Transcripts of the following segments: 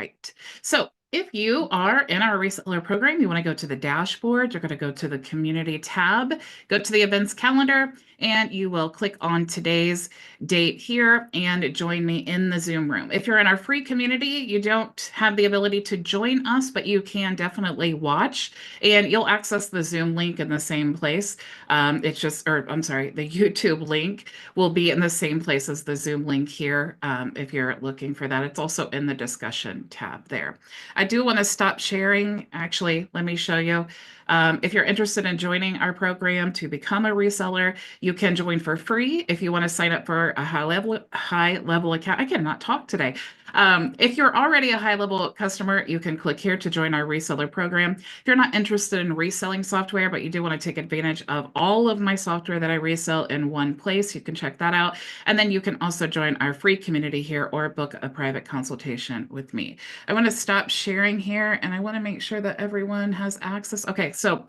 right. So if you are in our reseller program, you want to go to the dashboard, you're going to go to the community tab, go to the events calendar, and you will click on today's date here and join me in the Zoom room. If you're in our free community, you don't have the ability to join us, but you can definitely watch, and you'll access the Zoom link in the same place. I'm sorry, the YouTube link will be in the same place as the Zoom link here if you're looking for that. It's also in the discussion tab there. I do want to stop sharing. Actually, let me show you. If you're interested in joining our program to become a reseller, you can join for free. If you want to sign up for a HighLevel account, I cannot talk today. If you're already a HighLevel customer, you can click here to join our reseller program. If you're not interested in reselling software, but you do want to take advantage of all of my software that I resell in one place, you can check that out. And then you can also join our free community here or book a private consultation with me. I want to stop sharing here and I want to make sure that everyone has access. Okay, so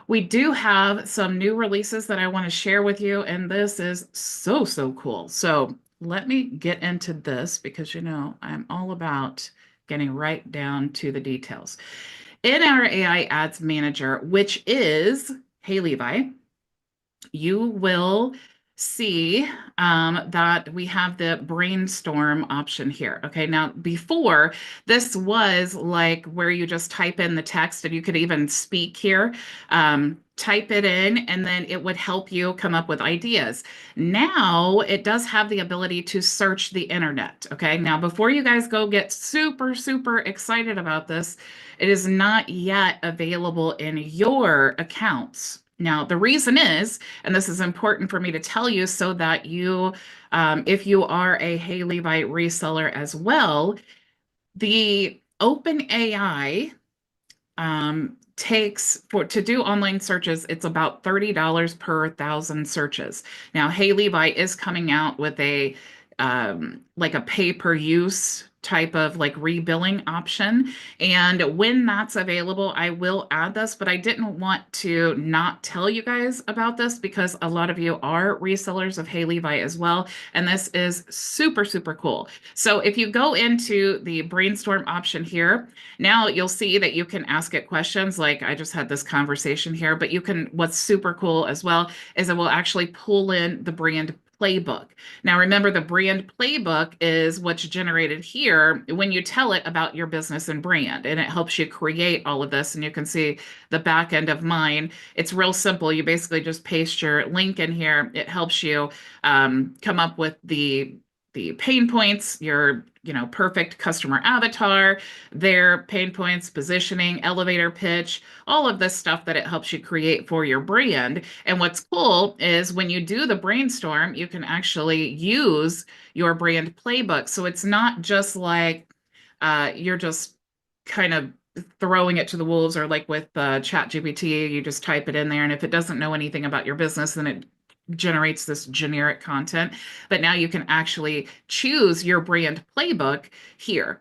we do have some new releases that I want to share with you, and this is so, so cool. So let me get into this because, you know, I'm all about getting right down to the details. In our AI Ads Manager, which is Hey Levi, you will see that we have the brainstorm option here. Okay, now before this was like where you just type in the text and you could even speak here, type it in, and then it would help you come up with ideas. Now it does have the ability to search the internet. Okay, now before you guys go get super, super excited about this, it is not yet available in your accounts. Now, the reason is, and this is important for me to tell you so that you, if you are a Hey Levi reseller as well, the OpenAI takes to do online searches, it's about $30 per 1,000 searches. Now, Hey Levi is coming out with a like a pay-per-use type of like rebilling option. And when that's available, I will add this, but I didn't want to not tell you guys about this because a lot of you are resellers of Hey Levi as well. And this is super, super cool. So if you go into the brainstorm option here, now you'll see that you can ask it questions like I just had this conversation here, but you can, what's super cool as well is it will actually pull in the brand playbook. Now, remember, the brand playbook is what's generated here when you tell it about your business and brand, and it helps you create all of this. And you can see the back end of mine. It's real simple. You basically just paste your link in here. It helps you come up with the pain points, your perfect customer avatar, their pain points, positioning, elevator pitch, all of this stuff that it helps you create for your brand. And what's cool is when you do the brainstorm, you can actually use your brand playbook. So it's not just like you're just kind of throwing it to the wolves, or like with ChatGPT, you just type it in there, and if it doesn't know anything about your business, then it generates this generic content. But now you can actually choose your brand playbook here.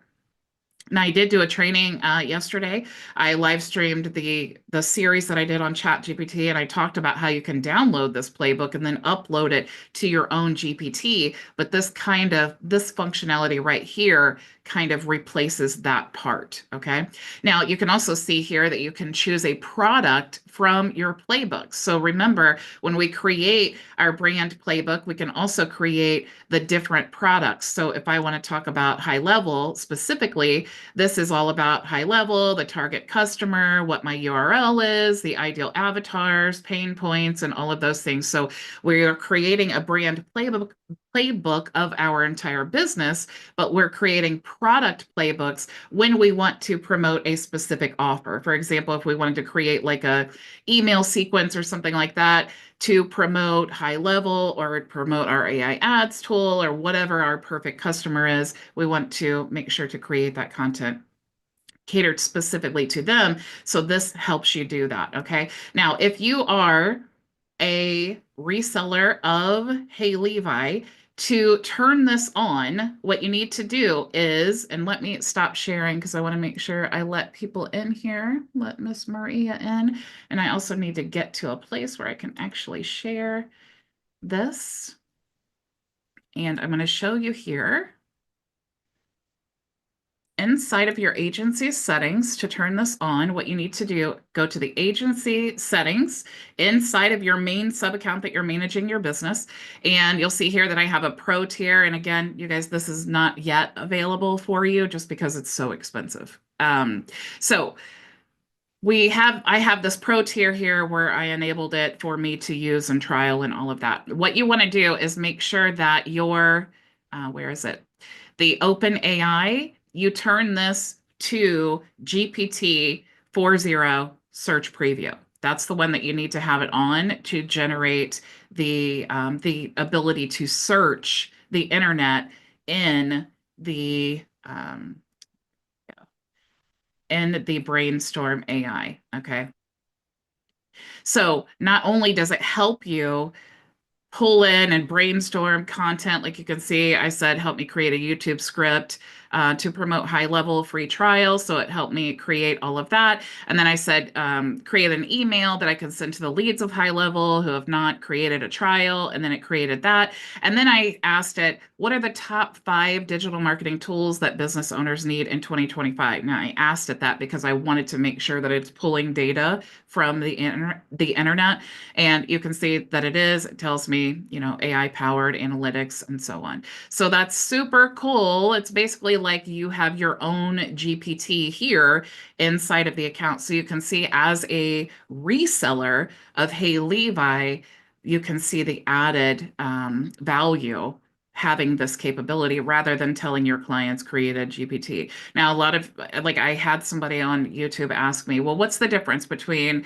Now, I did do a training yesterday. I live streamed the series that I did on ChatGPT, and I talked about how you can download this playbook and then upload it to your own GPT. But this functionality right here kind of replaces that part. Okay. Now, you can also see here that you can choose a product from your playbook. So remember, when we create our brand playbook, we can also create the different products. So if I want to talk about HighLevel specifically, this is all about HighLevel, the target customer, what my URL is, the ideal avatars, pain points, and all of those things. So we're creating a brand playbook of our entire business, but we're creating product playbooks when we want to promote a specific offer. For example, if we wanted to create like a email sequence or something like that to promote HighLevel or promote our AI ads tool or whatever our perfect customer is, we want to make sure to create that content catered specifically to them. So this helps you do that. Okay. Now, if you are a reseller of Hey Levi, to turn this on, what you need to do is, and let me stop sharing because I want to make sure I let people in here, let Miss Maria in, and I also need to get to a place where I can actually share this. And I'm going to show you here. inside of your agency settings to turn this on, what you need to do, go to the agency settings inside of your main sub account that you're managing your business. And you'll see here that I have a pro tier. And again, you guys, this is not yet available for you just because it's so expensive. So I have this pro tier here where I enabled it for me to use and trial and all of that. What you want to do is make sure that where is it? The Open AI, you turn this to GPT 4.0 search preview. That's the one that you need to have it on to generate the ability to search the internet in the um, brainstorm AI. Okay. So not only does it help you pull in and brainstorm content. Like you can see, I said, help me create a YouTube script to promote HighLevel free trial. So it helped me create all of that. And then I said, create an email that I can send to the leads of HighLevel who have not created a trial. And then it created that. And then I asked it, what are the top 5 digital marketing tools that business owners need in 2025? Now I asked it that because I wanted to make sure that it's pulling data from the internet. And you can see that it tells me, AI powered analytics and so on. So that's super cool. It's basically like you have your own GPT here inside of the account. So you can see as a reseller of Hey Levi, you can see the added value having this capability rather than telling your clients create a GPT. Now, I had somebody on YouTube ask me, well, what's the difference between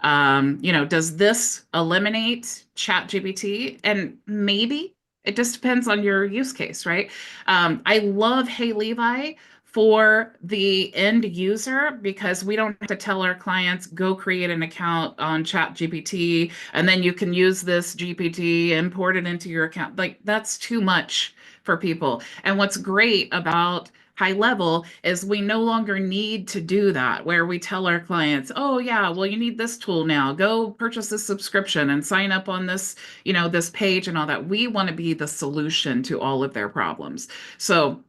does this eliminate chat GPT? And maybe it just depends on your use case, right? I love Hey Levi for the end user because we don't have to tell our clients, go create an account on chat GPT, and then you can use this GPT, import it into your account. Like that's too much for people. And what's great about HighLevel is we no longer need to do that where we tell our clients, oh yeah, well you need this tool now, go purchase this subscription and sign up on this, this page and all that. We want to be the solution to all of their problems. So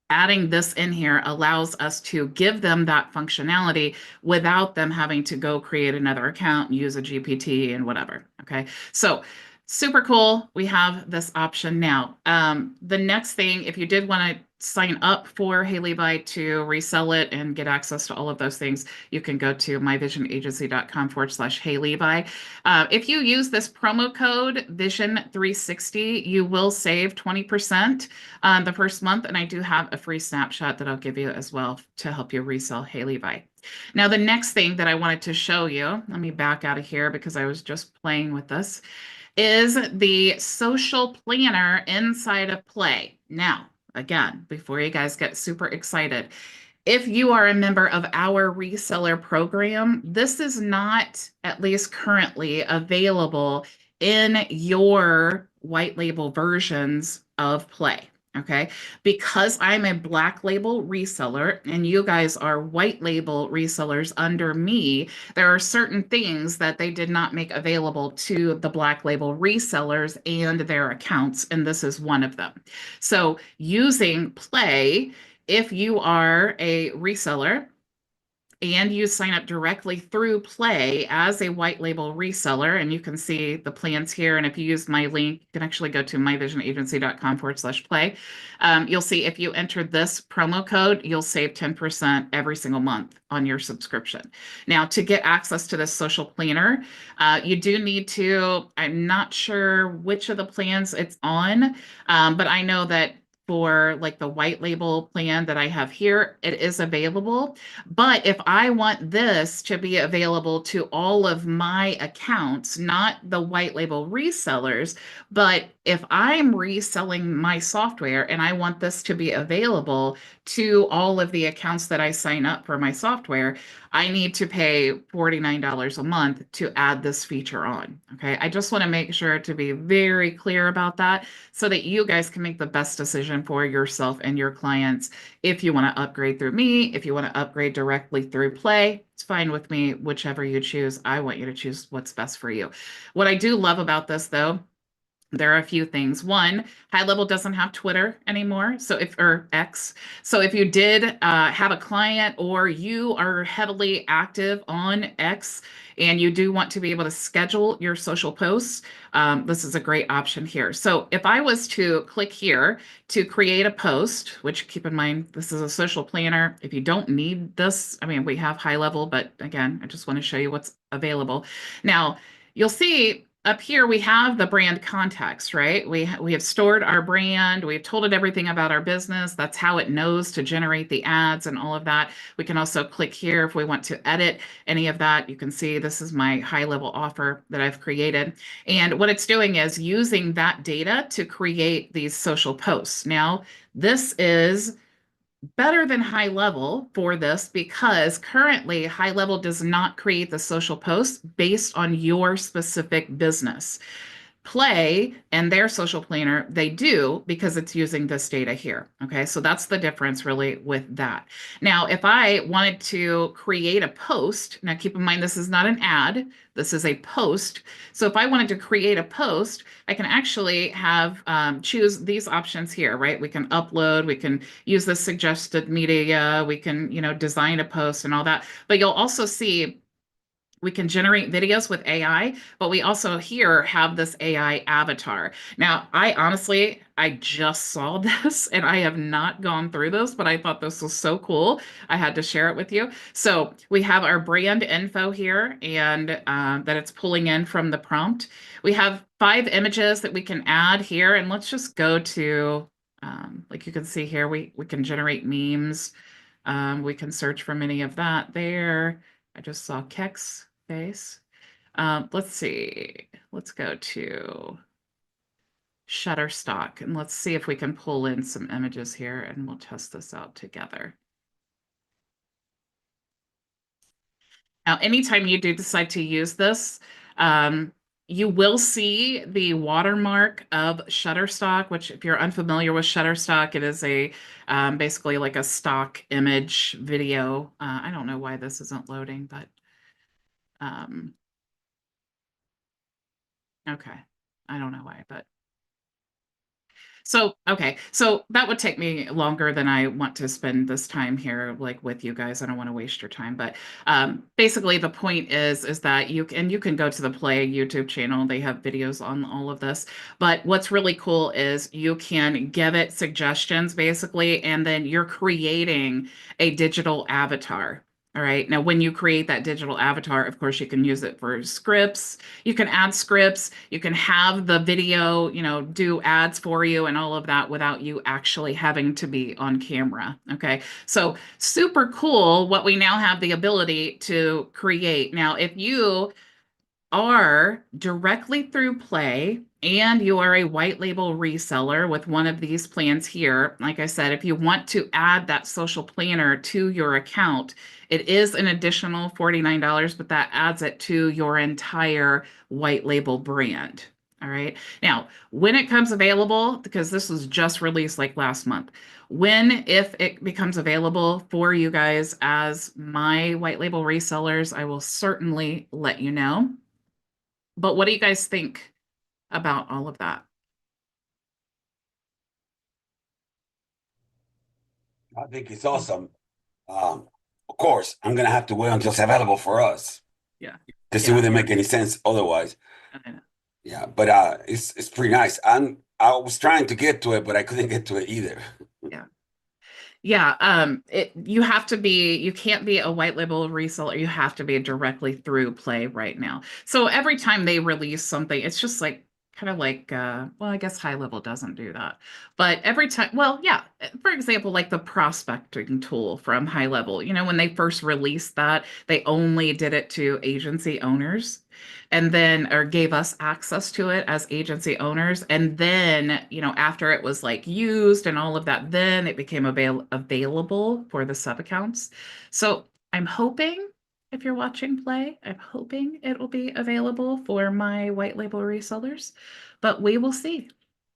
adding this in here allows us to give them that functionality without them having to go create another account and use a GPT and whatever. Okay. So super cool. We have this option now. The next thing, if you did want to sign up for Hey Levi to resell it and get access to all of those things, you can go to myvisionagency.com/Hey Levi. If you use this promo code Vision360, you will save 20% the first month. And I do have a free snapshot that I'll give you as well to help you resell Hey Levi. Now, the next thing that I wanted to show you, let me back out of here because I was just playing with this, is the social planner inside of Play. Now, again, before you guys get super excited, if you are a member of our reseller program, this is not, at least currently, available in your white label versions of Play. Okay, because I'm a black label reseller and you guys are white label resellers under me, there are certain things that they did not make available to the black label resellers and their accounts, and this is one of them. So using Play, if you are a reseller and you sign up directly through Play as a white label reseller, and you can see the plans here. And if you use my link, you can actually go to myvisionagency.com/play. You'll see if you enter this promo code, you'll save 10% every single month on your subscription. Now, to get access to this social planner, you do need to, I'm not sure which of the plans it's on, but I know that for like the white label plan that I have here, it is available. But if I want this to be available to all of my accounts, not the white label resellers, but if I'm reselling my software and I want this to be available to all of the accounts that I sign up for my software, I need to pay $49 a month to add this feature on. Okay. I just want to make sure to be very clear about that so that you guys can make the best decision for yourself and your clients. If you want to upgrade through me, if you want to upgrade directly through Play, it's fine with me, whichever you choose. I want you to choose what's best for you. What I do love about this though, There are a few things. One, HighLevel doesn't have Twitter anymore, so if or X. So if you did have a client or you are heavily active on X and you do want to be able to schedule your social posts, this is a great option here. So if I was to click here to create a post, which keep in mind this is a social planner. If you don't need this, I mean we have HighLevel, but again, I just want to show you what's available. Now you'll see up here we have the brand context, right? We have stored our brand. We've told it everything about our business. That's how it knows to generate the ads and all of that. We can also click here if we want to edit any of that. You can see this is my HighLevel offer that I've created. And what it's doing is using that data to create these social posts. Now, this is better than HighLevel for this because currently HighLevel does not create the social posts based on your specific business. Play and their social planner, they do because it's using this data here. Okay, so that's the difference really with that. Now, if I wanted to create a post, now keep in mind this is not an ad, this is a post. So if I wanted to create a post, I can actually have choose these options here, right? We can upload, we can use the suggested media, we can, design a post and all that. But you'll also see we can generate videos with AI, but we also here have this AI avatar. Now, I just saw this and I have not gone through this, but I thought this was so cool. I had to share it with you. So we have our brand info here and that it's pulling in from the prompt. We have 5 images that we can add here. And let's just go to, like you can see here, we can generate memes. We can search for many of that there. I just saw Keck's face. Let's see. Let's go to Shutterstock and let's see if we can pull in some images here and we'll test this out together. Now, anytime you do decide to use this, you will see the watermark of Shutterstock, which if you're unfamiliar with Shutterstock, it is a basically like a stock image video. I don't know why this isn't loading, but um, okay. I don't know why, but so, okay. So that would take me longer than I want to spend this time here, like with you guys. I don't want to waste your time, but basically the point is that you can go to the Play YouTube channel. They have videos on all of this. But what's really cool is you can give it suggestions basically, and then you're creating a digital avatar. All right. Now, when you create that digital avatar, of course, you can use it for scripts. You can add scripts. You can have the video, do ads for you and all of that without you actually having to be on camera. Okay. So super cool what we now have the ability to create. Now, if you are directly through Play and you are a white label reseller with one of these plans here, like I said, if you want to add that social planner to your account, it is an additional $49, but that adds it to your entire white label brand. All right. Now, when it comes available, because this was just released like last month, if it becomes available for you guys as my white label resellers, I will certainly let you know. But what do you guys think about all of that? I think it's awesome. Of course, I'm gonna have to wait until it's available for us Yeah. because it Yeah. wouldn't make any sense otherwise. I know. Yeah, but it's pretty nice. I was trying to get to it, but I couldn't get to it either. Yeah. Yeah, you can't be a white label reseller. You have to be directly through Play right now. So every time they release something, it's just like kind of like well, I guess HighLevel doesn't do that. But every time, well, yeah, for example, like the prospecting tool from HighLevel, when they first released that, they only did it to agency owners and then or gave us access to it as agency owners and then after it was like used and all of that then it became available for the sub accounts. So I'm hoping if you're watching Play, I'm hoping it will be available for my white label resellers, but we will see.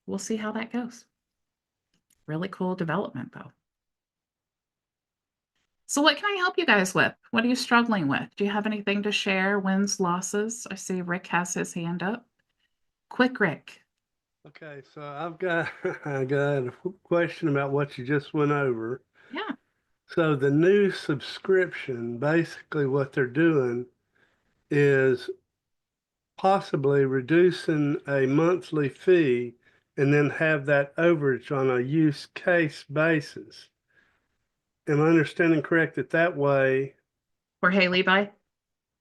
We'll see how that goes. Really cool development though. So what can I help you guys with? What are you struggling with? Do you have anything to share? Wins, losses? I see Rick has his hand up. Quick, Rick. Okay, so I've got I got a question about what you just went over. Yeah. So the new subscription, basically what they're doing is possibly reducing a monthly fee and then have that overage on a use case basis. Am I understanding correct that that way, For Hey Levi?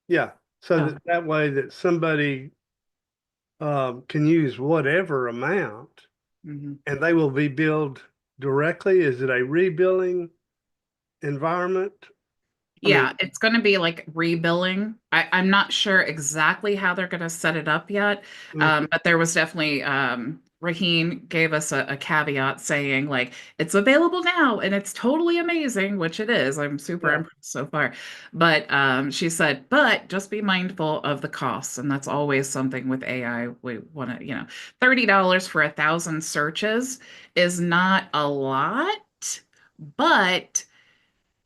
yeah, so Oh. that way that somebody can use whatever amount Mhm. and they will be billed directly? Is it a rebilling environment? I mean, Yeah, it's going to be like rebilling. I'm not sure exactly how they're going to set it up yet, okay, but there was definitely Raheen gave us a caveat saying like it's available now and it's totally amazing, which it is. I'm super yeah, impressed so far. But she said, but just be mindful of the costs, and that's always something with AI. We want to, $30 for 1,000 searches is not a lot, but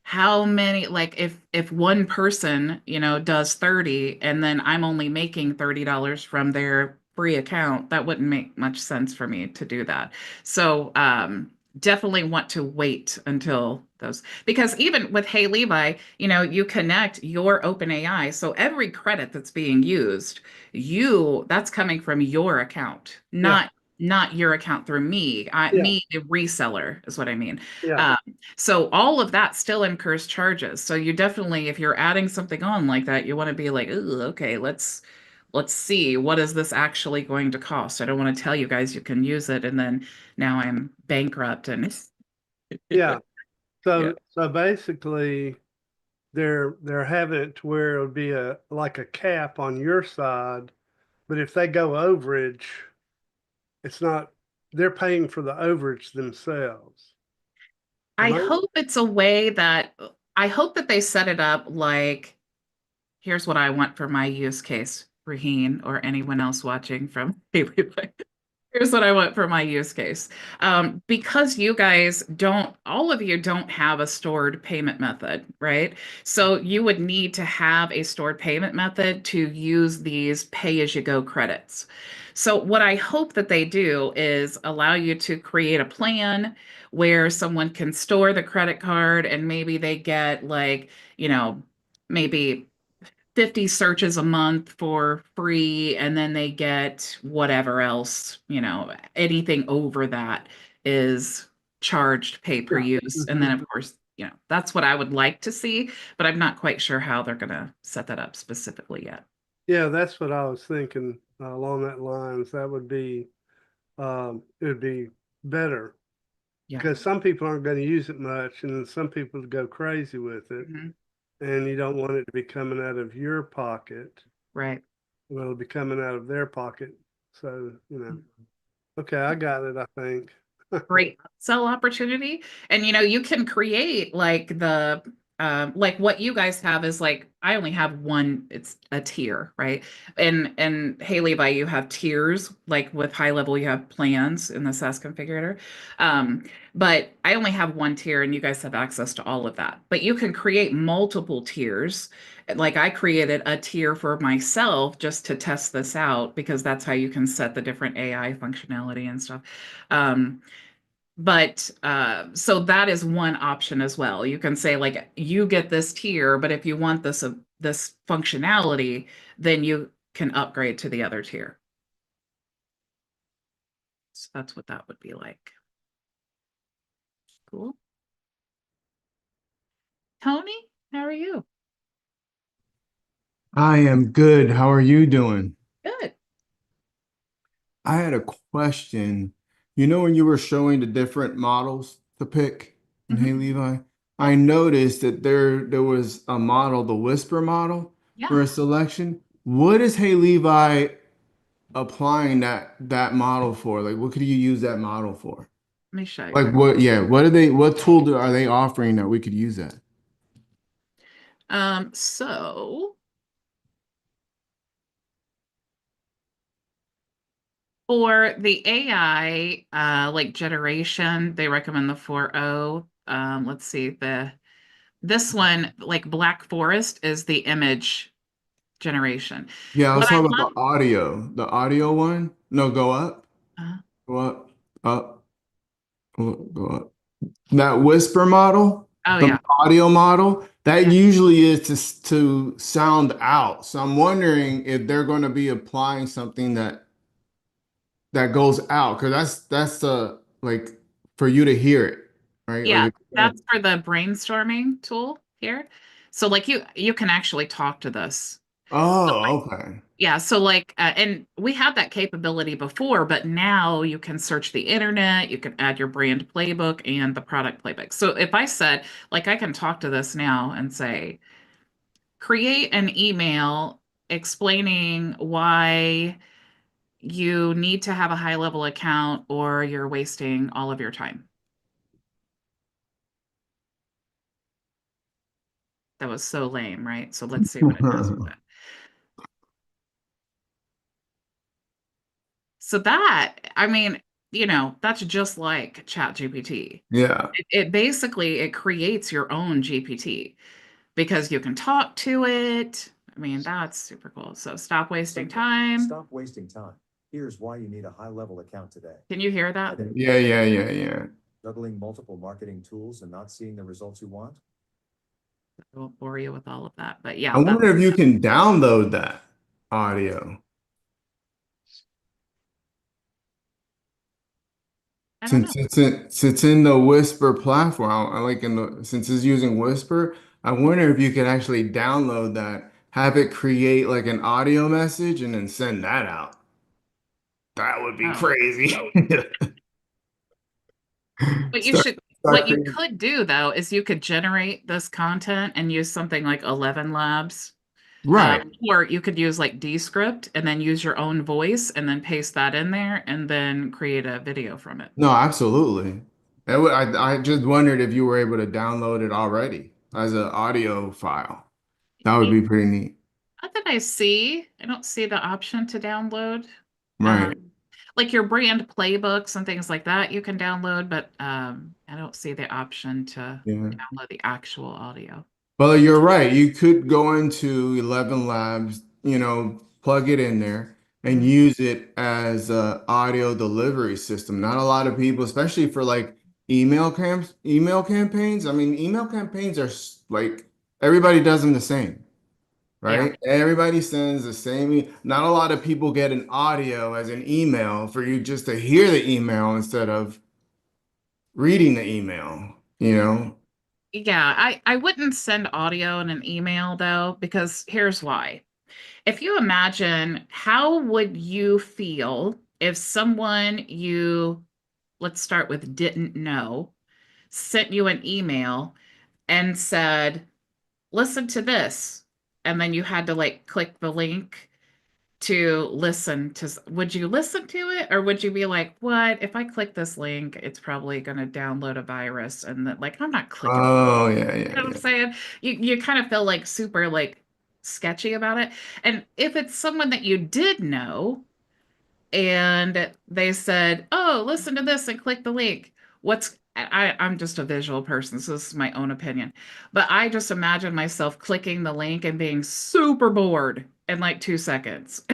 how many, like if one person does 30 and then I'm only making $30 from their free account, that wouldn't make much sense for me to do that. So definitely want to wait until those, because even with Hey Levi, you connect your OpenAI, so every credit that's being used, that's coming from your account, yeah, not your account through me. yeah, Me, the reseller, is what I mean. yeah, um, so all of that still incurs charges. So you definitely, if you're adding something on like that, you want to be like, "Ooh, okay, let's see, what is this actually going to cost? I don't want to tell you guys you can use it, and then now I'm bankrupt and yeah. yeah. So basically, they're having it to where it'll be a like a cap on your side, but if they go overage, it's not, they're paying for the overage themselves. I Am I? hope it's a way that I hope that they set it up like, here's what I want for my use case, Raheen, or anyone else watching from Here's what I want for my use case. Because you guys don't, all of you don't have a stored payment method, right? So you would need to have a stored payment method to use these pay-as-you-go credits. So what I hope that they do is allow you to create a plan where someone can store the credit card and maybe they get like, maybe 50 searches a month for free, and then they get whatever else, anything over that is charged pay per Yeah. use. And then Mhm. of course, that's what I would like to see, but I'm not quite sure how they're going to set that up specifically yet. Yeah, that's what I was thinking along that lines. That would be, it would be better Yeah. because some people aren't going to use it much, and then some people go crazy with it, Mhm. and you don't want it to be coming out of your pocket. Right. Well, it'll be coming out of their pocket. So, okay, I got it, I think. Great sell opportunity. And you can create like the like what you guys have is like, I only have one, it's a tier, right? And Hey Levi, you have tiers, like with HighLevel you have plans in the SaaS configurator. But I only have one tier and you guys have access to all of that. But you can create multiple tiers. Like I created a tier for myself just to test this out, because that's how you can set the different AI functionality and stuff. Um, but so that is one option as well. You can say like, you get this tier, but if you want this functionality, then you can upgrade to the other tier. So that's what that would be like. Cool. Tony, how are you? I am good. How are you doing? Good. I had a question. You know, when you were showing the different models to pick in Hey Hmm. Levi, I Yep. noticed that there was a model, the Whisper model, Yeah. for a selection. What is Hey Levi applying that model for? Like, what could you use that model for? Let me show you. Like, what? Yeah, what tool are they offering that we could use that? So for the AI like generation, they recommend the 4.0. Let's see, this one, like Black Forest, is the image generation. Yeah, I What was I talking about love, the audio one. No, go up. What? Up, go up. That whisper model, Oh the yeah. audio model, that Yeah. usually is to sound out. So I'm wondering if they're going to be applying something that goes out, because that's the like for you to hear it, right? Like Yeah, if you're gonna, that's for the brainstorming tool here. So like you can actually talk to this. oh, okay. Yeah, so like and we had that capability before, but now you can search the internet, you can add your brand playbook and the product playbook. So if I said like I can talk to this now and say create an email explaining why you need to have a high level account or you're wasting all of your time. That was so lame, right? So let's see what it does with it. So that, I mean, that's just like ChatGPT. Yeah. It basically it creates your own GPT because you can talk to it. I mean, that's super cool. So stop wasting time. Stop wasting time. Here's why you need a high-level account today. Can you hear that? Yeah. Juggling multiple marketing tools and not seeing the results you want? I won't bore you with all of that, but I yeah, wonder if you can download that audio I don't know. since it's in the Whisper platform. I like since it's using Whisper, I wonder if you could actually download that, have it create like an audio message, and then send that out. That would be Oh. crazy. But Start, start what you creating. could do though is you could generate this content and use something like 11 Labs. Right. Or you could use like Descript and then use your own voice and then paste that in there and then create a video from it. No, absolutely. I just wondered if you were able to download it already as an audio file. That would be pretty neat. Not that I see. I don't see the option to download. Right. Um, like your brand playbooks and things like that, you can download, but I don't see the option to Yeah. download the actual audio. Well, you're right. You could go into 11 Labs, plug it in there and Mhm. use it as a audio delivery system. Not a lot of people, especially for like email campaigns. I mean, email campaigns are like everybody does them the same, Yeah. right? Everybody sends the same. Not a lot of people get an audio as an email for you just to hear the email instead of reading the email. Yeah, I wouldn't send audio in an email though, because here's why. If you imagine how would you feel if someone you, let's start with didn't know, sent you an email and said, listen to this. And then you had to like click the link to listen to, would you listen to it? Or would you be like, what? If I click this link, it's probably going to download a virus. And that, like, I'm not clicking. Oh, yeah, You yeah, know what I'm yeah. saying? You kind of feel like super like sketchy about it. And if it's someone that you did know and they said, "Oh, listen to this and click the link." I'm just a visual person, so this is my own opinion. But I just imagine myself clicking the link and being super bored in like 2 seconds.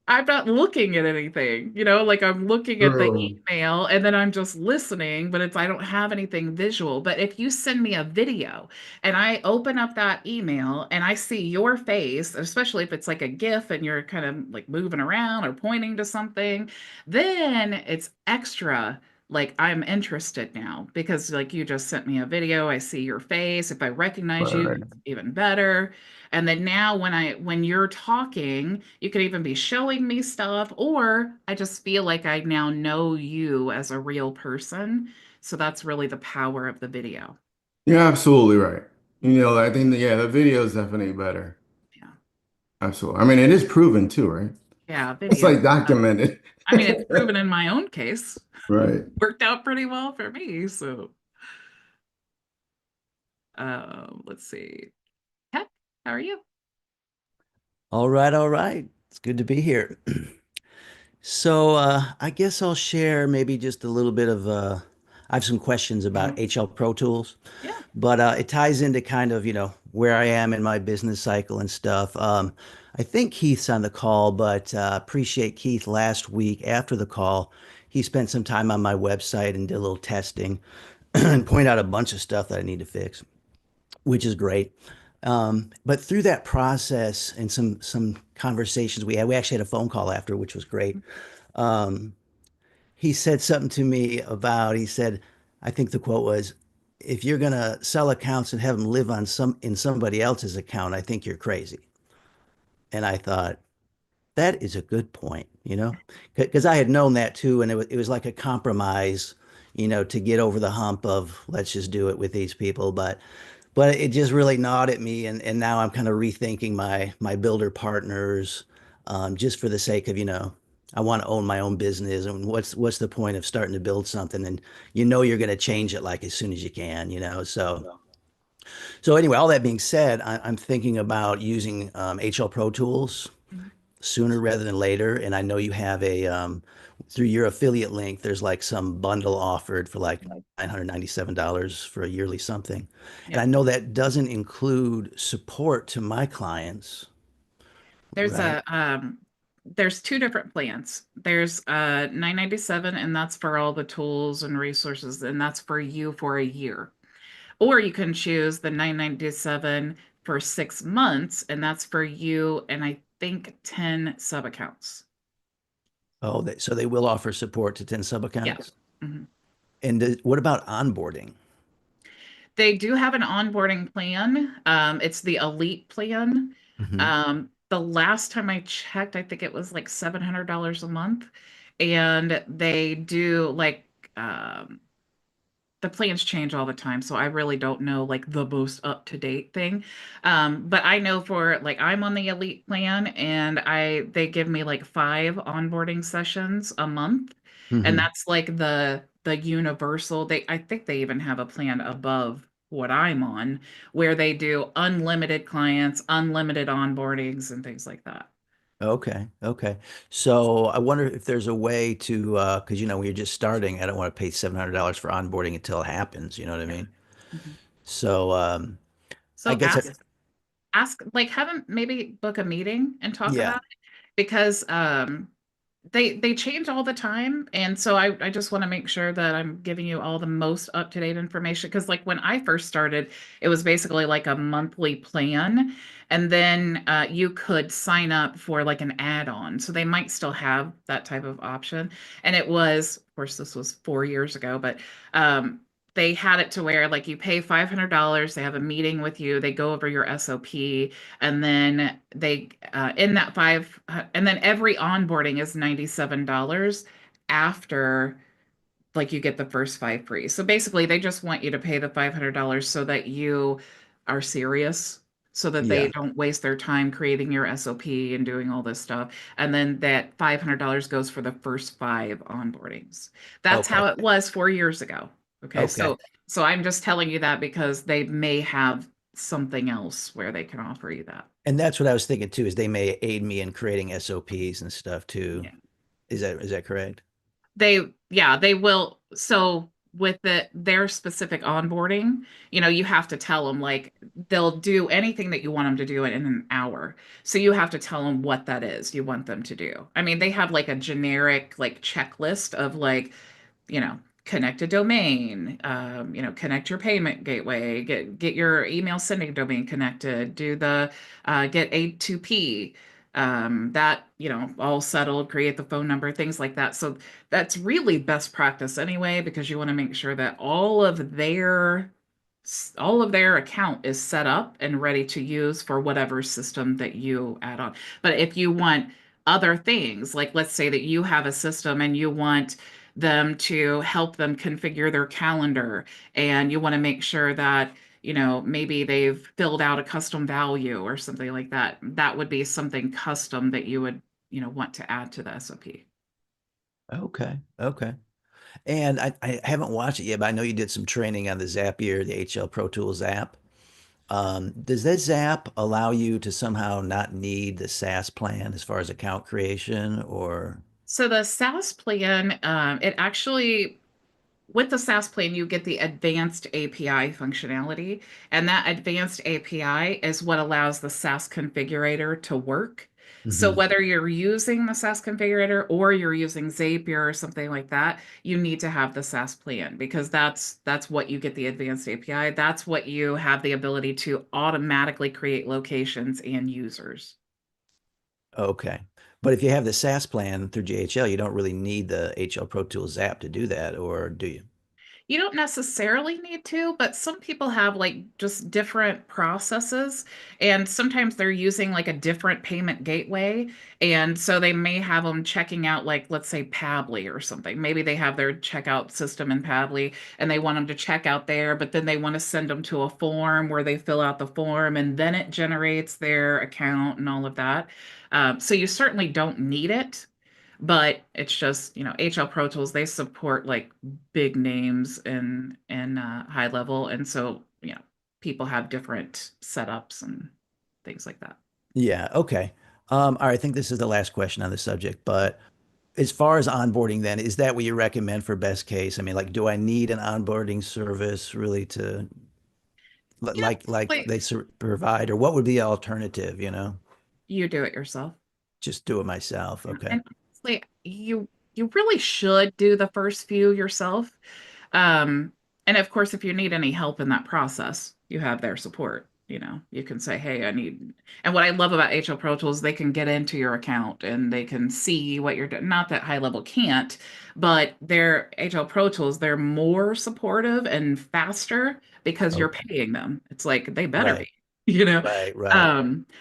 I'm not looking at anything, like I'm looking at the True. email and then I'm just listening, but I don't have anything visual. But if you send me a video and I open up that email and I see your face, especially if it's like a GIF and you're kind of like moving around or pointing to something, then it's extra. Like I'm interested now because like you just sent me a video, I see your face. If I recognize you, Right. it's even better. And then now when you're talking, you could even be showing me stuff, or I just feel like I now know you as a real person. So that's really the power of the video. You're absolutely right. I think that, yeah, the video is definitely better. Yeah. Absolutely. I mean, it is proven too, right? Yeah, It's video. like documented. I mean, it's proven in my own case. Right. Worked out pretty well for me. So let's see. Heck, how are you? All right, all right. It's good to be here. So, I guess I'll share maybe just a little bit of I have some questions about HL Pro Tools, Yeah. but it ties into kind of, where I am in my business cycle and stuff. I think Keith's on the call, but appreciate Keith last week after the call. He spent some time on my website and did a little testing and point out a bunch of stuff that I need to fix, which is great. But through that process and some conversations we actually had a phone call after, which was great. Um, he said something to me about, he said, I think the quote was, if you're gonna sell accounts and have them live on in somebody else's account, I think you're crazy. And I thought, that is a good point, because I had known that too, and it was like a compromise, to get over the hump of let's just do it with these people. But it just really gnawed at me, and now I'm kind of rethinking my builder partners, just for the sake of, I want to own my own business, and what's the point of starting to build something and you're going to change it like as soon as you can, so anyway, all that being said, I'm thinking about using HL Pro Tools Mhm. sooner rather than later. And I know you have through your affiliate link, there's like some bundle offered for like $997 for a yearly something. And Yeah. I know that doesn't include support to my clients, There's right? there's two different plans. There's 997, and that's for all the tools and resources, and that's for you for a year. Or you can choose the 997 for 6 months, and that's for you and I think 10 sub accounts. Oh, so they will offer support to 10 sub Yeah. accounts. Mhm. And what about onboarding? They do have an onboarding plan. It's the elite plan. Mhm. The last time I checked, I think it was like $700 a month. And they do like um, the plans change all the time, so I really don't know like the most up to date thing. But I know for like I'm on the elite plan, and they give me like 5 onboarding sessions a month, and Mhm. that's like the universal. I think they even have a plan above what I'm on where they do unlimited clients, unlimited onboardings, and things like that. Okay. Okay. So I wonder if there's a way to, because when you're just starting, I don't want to pay $700 for onboarding until it happens. You know what I Yeah. mean? Mhm. So I So guess ask like have them maybe book a meeting and talk yeah. about it, because they change all the time, and so I just want to make sure that I'm giving you all the most up-to-date information, because like when I first started, it was basically like a monthly plan, and then you could sign up for like an add-on, so they might still have that type of option. And it was, of course, this was 4 years ago, but they had it to where like you pay $500, they have a meeting with you, they go over your SOP, and then they in that and then every onboarding is $97 after like you get the first 5 free. So basically they just want you to pay the $500 so that you are serious, so that they Yeah. don't waste their time creating your SOP and doing all this stuff. And then that $500 goes for the first 5 onboardings. That's Okay. how it was 4 years ago. Okay. Okay. So I'm just telling you that because they may have something else where they can offer you that. And that's what I was thinking too, is they may aid me in creating SOPs and stuff too. Yeah. Is that correct? Yeah, they will. So with their specific onboarding, you have to tell them like they'll do anything that you want them to do in an hour. So you have to tell them what that is you want them to do. I mean, they have like a generic like checklist of like, connect a domain, connect your payment gateway, get your email sending domain connected, do the get A2P, that, all settled, create the phone number, things like that. So that's really best practice anyway, because you want to make sure that all of their account is set up and ready to use for whatever system that you add on. But if you want other things, like let's say that you have a system and you want them to help them configure their calendar, and you want to make sure that, maybe they've filled out a custom value or something like that, that would be something custom that you would, want to add to the SOP. Okay. Okay. And I haven't watched it yet, but I know you did some training on the Zapier, the HL Pro Tools app. Does that Zap allow you to somehow not need the SaaS plan as far as account creation or? So the SaaS plan, it actually with the SaaS plan, you get the advanced API functionality, and that advanced API is what allows the SaaS configurator to work. So Mhm. whether you're using the SaaS configurator or you're using Zapier or something like that, you need to have the SaaS plan because that's what you get the advanced API. That's what you have the ability to automatically create locations and users. Okay. But if you have the SaaS plan through GHL, you don't really need the HL Pro Tools app to do that, or do you? You don't necessarily need to, but some people have like just different processes, and sometimes they're using like a different payment gateway. And so they may have them checking out, like, let's say Pabbly or something. Maybe they have their checkout system in Pabbly and they want them to check out there, but then they want to send them to a form where they fill out the form and then it generates their account and all of that. So you certainly don't need it, but it's just, HL Pro Tools, they support like big names in HighLevel, and so people have different setups and things like that. Yeah, okay. All right, I think this is the last question on the subject, but as far as onboarding, then, is that what you recommend for best case? I mean, like, do I need an onboarding service really to You know, like like, they provide, or what would be the alternative, you know? you do it yourself. Just do it myself. Okay. And honestly, you really should do the first few yourself. Um, and of course, if you need any help in that process, you have their support. You can say, "Hey, I need." And what I love about HL Pro Tools, they can get into your account and they can see what you're doing. Not that HighLevel can't, but their HL Pro Tools, they're more supportive and faster because you're Okay. paying them. It's like they better Right. be, you know. Right.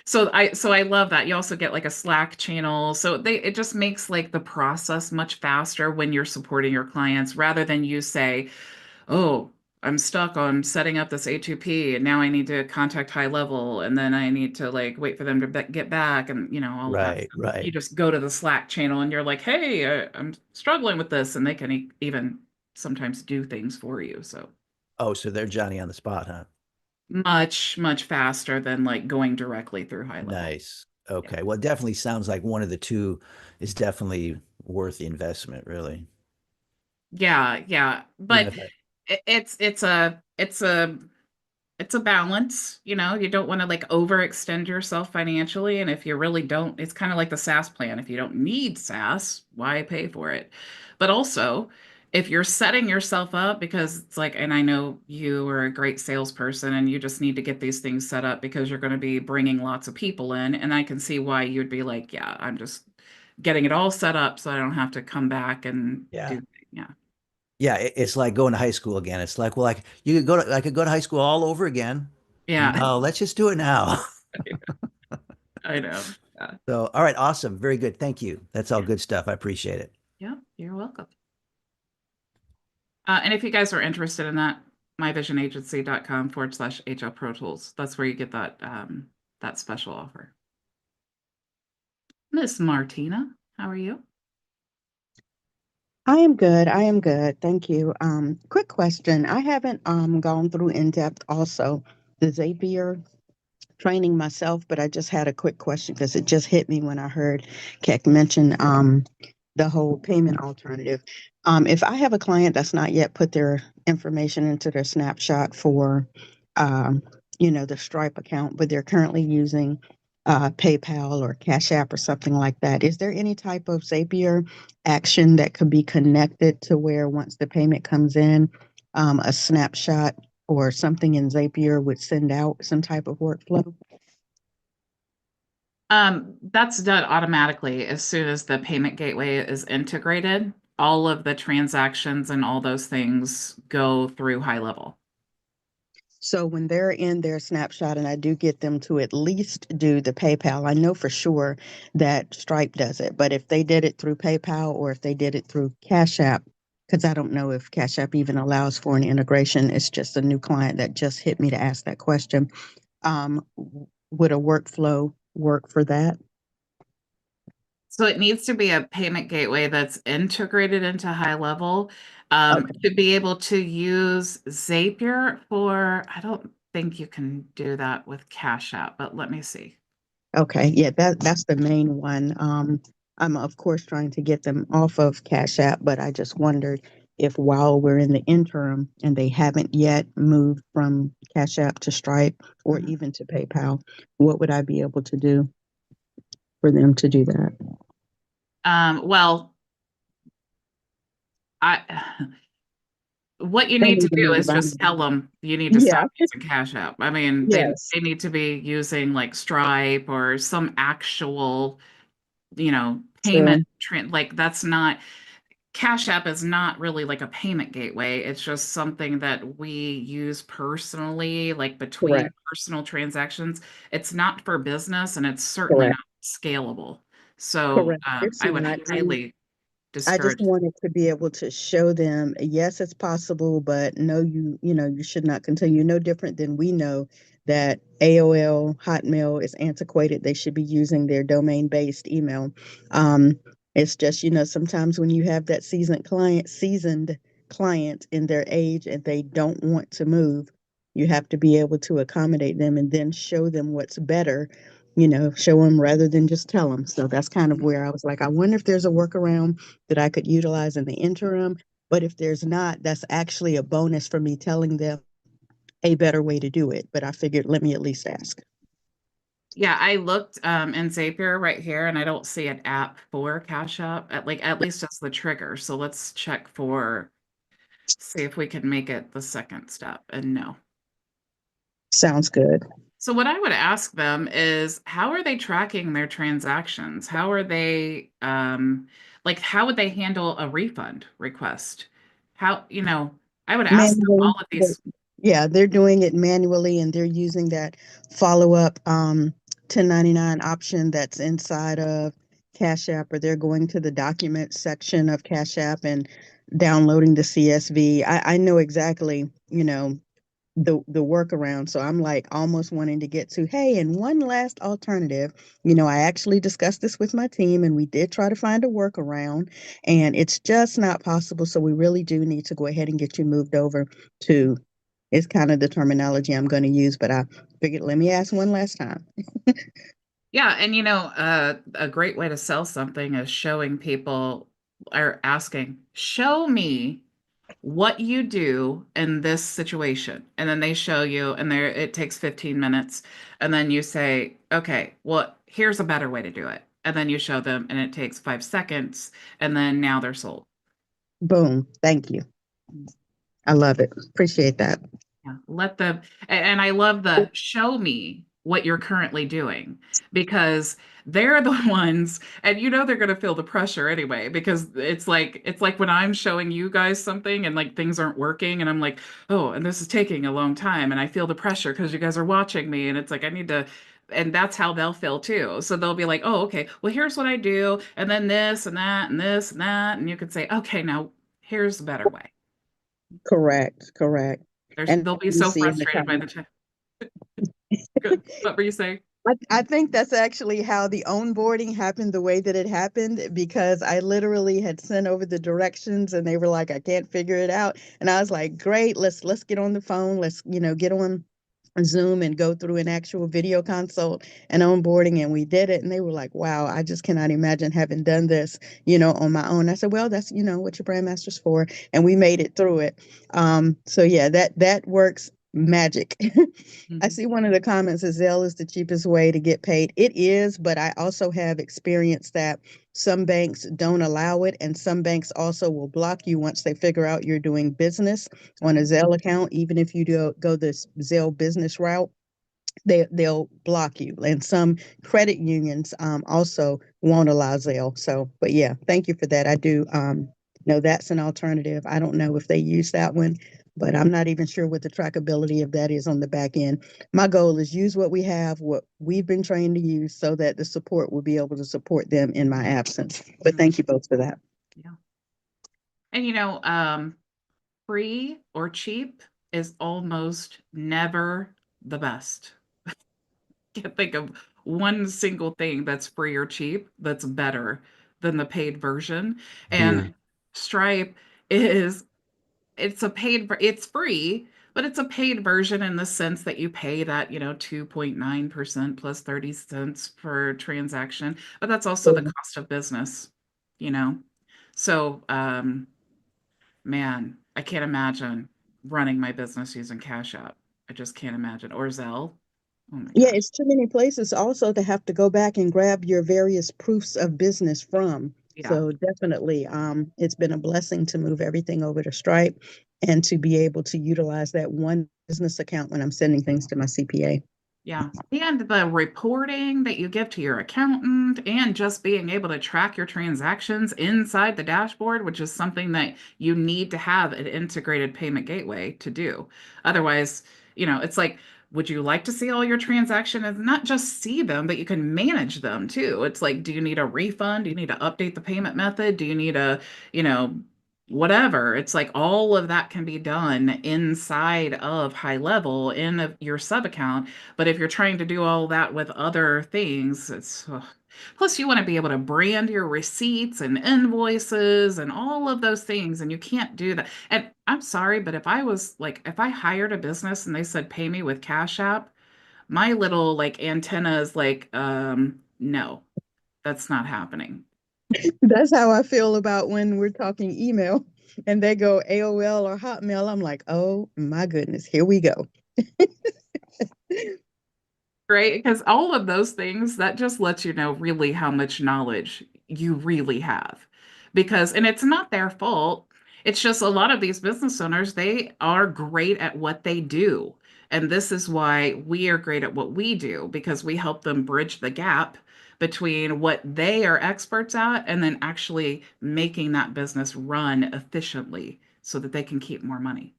So I love that. You also get like a Slack channel. So it just makes like the process much faster when you're supporting your clients rather than you say, "Oh, I'm stuck on setting up this A2P and now I need to contact HighLevel and then I need to like wait for them to get back and all of that Right. stuff." You Right. just go to the Slack channel and you're like, "Hey, I'm struggling with this," and they can even sometimes do things for you. So Oh, so they're Johnny on the spot, huh? much, much faster than like going directly through HighLevel. Nice. Yeah. Okay. Well, it definitely sounds like one of the two is definitely worth the investment, really. Yeah, yeah. Even But if I, it's a balance. You don't want to like overextend yourself financially. And if you really don't, it's kind of like the SaaS plan. If you don't need SaaS, why pay for it? But also, if you're setting yourself up because it's like, and I know you are a great salesperson and you just need to get these things set up because you're going to be bringing lots of people in. And I can see why you'd be like, yeah, I'm just getting it all set up so I don't have to come back and yeah. do, yeah. Yeah, it's like going to high school again. It's like, well, like I could go to high school all over again. Yeah. No, let's just do it now. I know. Yeah. So, all right, awesome. Very good. Thank you. That's all Yeah. good stuff. I appreciate it. Yeah. You're welcome. And if you guys are interested in that, myvisionagency.com/HL Pro Tools. That's where you get that special offer. Miss Martina, how are you? I am good. I am good. Thank you. Quick question. I haven't gone through in depth also the Zapier training myself, but I just had a quick question because it just hit me when I heard Keck mention the whole payment alternative. If I have a client that's not yet put their information into their snapshot for um, the Stripe account, but they're currently using PayPal or Cash App or something like that, is there any type of Zapier action that could be connected to where once the payment comes in, a snapshot or something in Zapier would send out some type of workflow? That's done automatically as soon as the payment gateway is integrated. All of the transactions and all those things go through HighLevel. So when they're in their snapshot, and I do get them to at least do the PayPal, I know for sure that Stripe does it. But if they did it through PayPal or if they did it through Cash App, because I don't know if Cash App even allows for an integration, it's just a new client that just hit me to ask that question. Would a workflow work for that? So it needs to be a payment gateway that's integrated into HighLevel. Okay. To be able to use Zapier I don't think you can do that with Cash App, but let me see. Okay, yeah, that's the main one. I'm of course trying to get them off of Cash App, but I just wondered if while we're in the interim and they haven't yet moved from Cash App to Stripe or Mhm. even to PayPal, what would I be able to do for them to do that? Well, I what you They need to need to do move is on. just tell them you need to Yeah. stop using Cash App. I mean, Yes. they need to be using like Stripe or some actual, payment True. trend. Like that's not Cash App is not really like a payment gateway. It's just something that we use personally, like between Correct. personal transactions. It's not for business and it's certainly Correct. not scalable. So Correct. It's I would not. highly I just discourage. wanted to be able to show them, yes, it's possible, but no, you should not continue. No different than we know that AOL, Hotmail is antiquated. They should be using their domain-based email. Um, it's just, sometimes when you have that seasoned client in their age and they don't want to move, you have to be able to accommodate them and then show them what's better, show them rather than just tell them. So that's kind of where I was like, I wonder if there's a workaround that I could utilize in the interim. But if there's not, that's actually a bonus for me telling them a better way to do it. But I figured, let me at least ask. Yeah, I looked in Zapier right here and I don't see an app for Cash App at least as the trigger. So let's check for see if we can make it the second step. And no. Sounds good. So what I would ask them is how are they tracking their transactions? How are they how would they handle a refund request? How, I would ask them Manually, all of these. yeah, they're doing it manually and they're using that follow up 1099 option that's inside of Cash App, or they're going to the document section of Cash App and downloading the CSV. I know exactly, the workaround. So I'm like almost wanting to get to, hey, and one last alternative. I actually discussed this with my team and we did try to find a workaround and it's just not possible. So we really do need to go ahead and get you moved over to is kind of the terminology I'm going to use, but I figured let me ask one last time. Yeah, and a great way to sell something is showing people or asking, show me what you do in this situation. And then they show you, and there it takes 15 minutes. And then you say, okay, well, here's a better way to do it. And then you show them, and it takes 5 seconds. And then now they're sold. Boom. Thank you. I love it. Appreciate that. Yeah, let them, and I love the show me what you're currently doing because they're the ones, and they're going to feel the pressure anyway because it's like when I'm showing you guys something and like things aren't working and I'm like, oh, and this is taking a long time and I feel the pressure because you guys are watching me and it's like I need to, and that's how they'll feel too. So they'll be like, oh, okay, well here's what I do, and then this and that and this and that, and you could say, okay, now here's the better way. Correct. Correct. And They'll be you so see in the frustrated by comments. the time. Good. What were you saying? I think that's actually how the onboarding happened the way that it happened because I literally had sent over the directions and they were like, I can't figure it out. And I was like, great, let's get on the phone. Let's, get on Zoom and go through an actual video consult and onboarding. And we did it. And they were like, wow, I just cannot imagine having done this, on my own. I said, well, that's, what your brand master's for. And we made it through it. So yeah, that works magic. I Mhm. see one of the comments is Zelle is the cheapest way to get paid. It is, but I also have experienced that some banks don't allow it, and some banks also will block you once they figure out you're doing business on a Zelle account, even if you do go this Zelle business route they'll block you. And some credit unions also won't allow Zelle. So, but yeah, thank you for that. I do know that's an alternative. I don't know if they use that one, but I'm not even sure what the trackability of that is on the back end. My goal is use what we have, what we've been trained to use, so that the support will be able to support them in my absence. But thank you both for that. Yeah. And free or cheap is almost never the best. Can't think of one single thing that's free or cheap that's better than the paid version. And Stripe is it's free, but it's a paid version in the sense that you pay that, 2.9% plus 30 cents per transaction, but that's also the cost of business, you know. So, Man, I can't imagine running my business using Cash App. I just can't imagine. Or Zelle. Oh my Yeah, gosh. it's too many places also to have to go back and grab your various proofs of business from. Yeah. So definitely, it's been a blessing to move everything over to Stripe and to be able to utilize that one business account when I'm sending things to my CPA. Yeah. And the reporting that you give to your accountant and just being able to track your transactions inside the dashboard, which is something that you need to have an integrated payment gateway to do. Otherwise, it's like, would you like to see all your transactions and not just see them, but you can manage them too? It's like, do you need a refund? Do you need to update the payment method? Do you need you know, whatever? It's like all of that can be done inside of HighLevel in your sub account. But if you're trying to do all that with other things, it's plus you want to be able to brand your receipts and invoices and all of those things, and you can't do that. And I'm sorry, but if I hired a business and they said pay me with Cash App, my little like antenna is like, no, that's not happening. That's how I feel about when we're talking email and they go AOL or Hotmail. I'm like, oh my goodness, here we go. Right? Because all of those things, that just lets you know really how much knowledge you really have. And it's not their fault. It's just a lot of these business owners, they are great at what they do. And this is why we are great at what we do, because we help them bridge the gap between what they are experts at and then actually making that business run efficiently so that they can keep more money.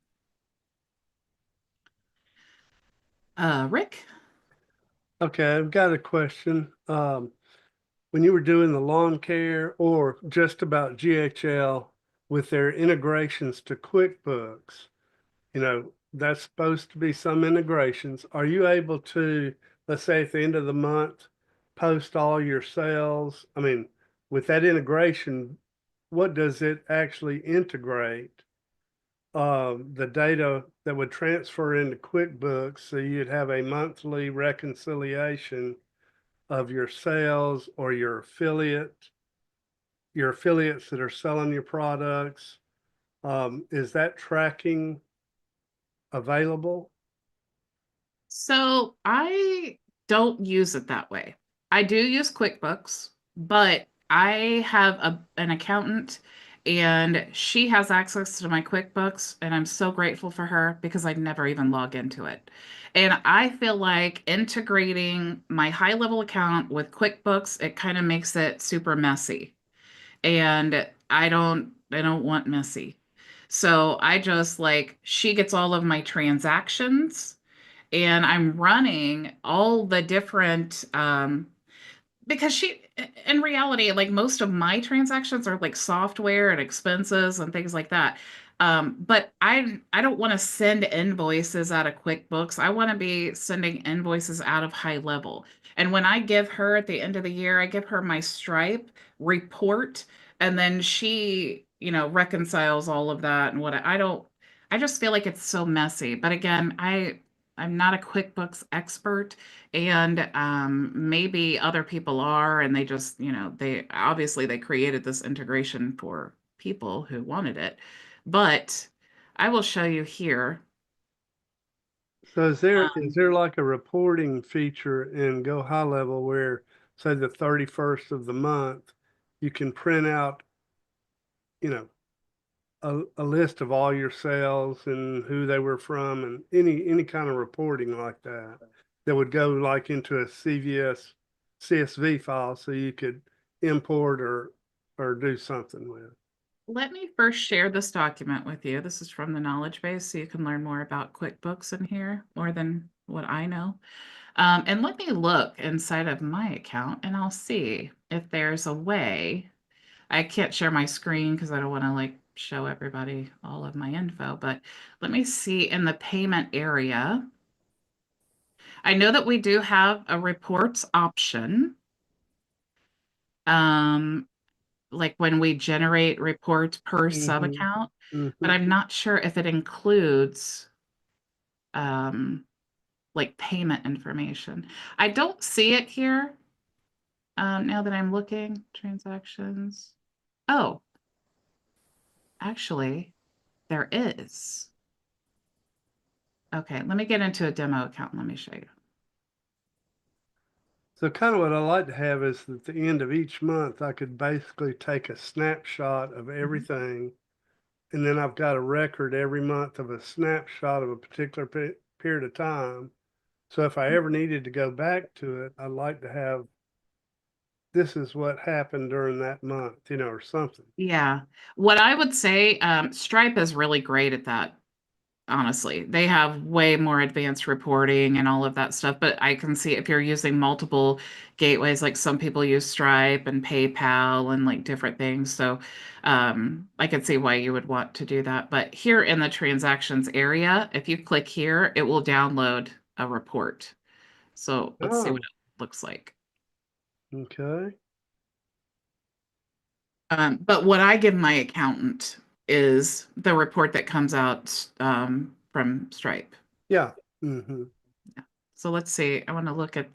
Rick? Okay, I've got a question. When you were doing the lawn care or just about GHL with their integrations to QuickBooks, that's supposed to be some integrations. Are you able to, let's say at the end of the month, post all your sales? I mean, with that integration, what does it actually integrate? The data that would transfer into QuickBooks, so you'd have a monthly reconciliation of your sales or your affiliates that are selling your products. Is that tracking available? So I don't use it that way. I do use QuickBooks, but I have an accountant and she has access to my QuickBooks, and I'm so grateful for her because I never even log into it. And I feel like integrating my HighLevel account with QuickBooks, it kind of makes it super messy. And I don't want messy. So I just like she gets all of my transactions and I'm running all the different because in reality, like most of my transactions are like software and expenses and things like that. But I don't want to send invoices out of QuickBooks. I want to be sending invoices out of HighLevel. And when I give her at the end of the year, I give her my Stripe report, and then she, reconciles all of that and what I don't. I just feel like it's so messy. But again, I'm not a QuickBooks expert, and maybe other people are, and they just, they created this integration for people who wanted it. But I will show you here. So is there like a reporting feature in Go High Level where, say, the 31st of the month, you can print out, you know, a list of all your sales and who they were from and any kind of reporting like that that would go like into a CSV file so you could import or do something with. Let me first share this document with you. This is from the knowledge base, so you can learn more about QuickBooks in here, more than what I know. And let me look inside of my account and I'll see if there's a way. I can't share my screen because I don't want to like show everybody all of my info, but let me see in the payment area. I know that we do have a reports option. Like when we generate reports per sub account, but I'm not sure if it includes like payment information. I don't see it here. Now that I'm looking, transactions. Oh, actually, There is. Okay, let me get into a demo account. Let me show you. So kind of what I like to have is at the end of each month, I could basically take a snapshot of everything. And then I've got a record every month of a snapshot of a particular period of time. So if I ever needed to go back to it, I'd like to have, this is what happened during that month, or something. Yeah. What I would say, Stripe is really great at that. Honestly, they have way more advanced reporting and all of that stuff. But I can see if you're using multiple gateways, like some people use Stripe and PayPal and like different things. So I could see why you would want to do that. But here in the transactions area, if you click here, it will download a report. So let's see what Oh, it looks like. okay. But what I give my accountant is the report that comes out from Stripe. Yeah. Mm-hmm. So let's see. I want to look at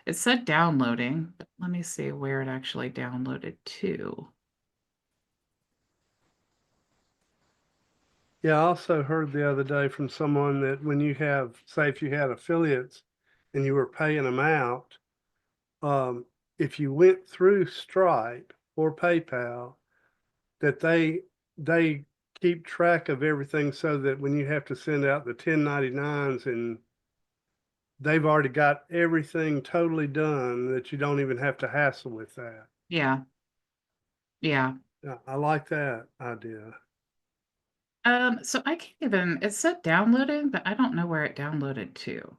it said downloading, but let me see where it actually downloaded to. Yeah, I also heard the other day from someone that when you have, say, if you had affiliates and you were paying them out, if you went through Stripe or PayPal, that they keep track of everything so that when you have to send out the 1099s and they've already got everything totally done that you don't even have to hassle with that. Yeah. Yeah. Yeah, I like that idea. So I can't even, it said downloading, but I don't know where it downloaded to.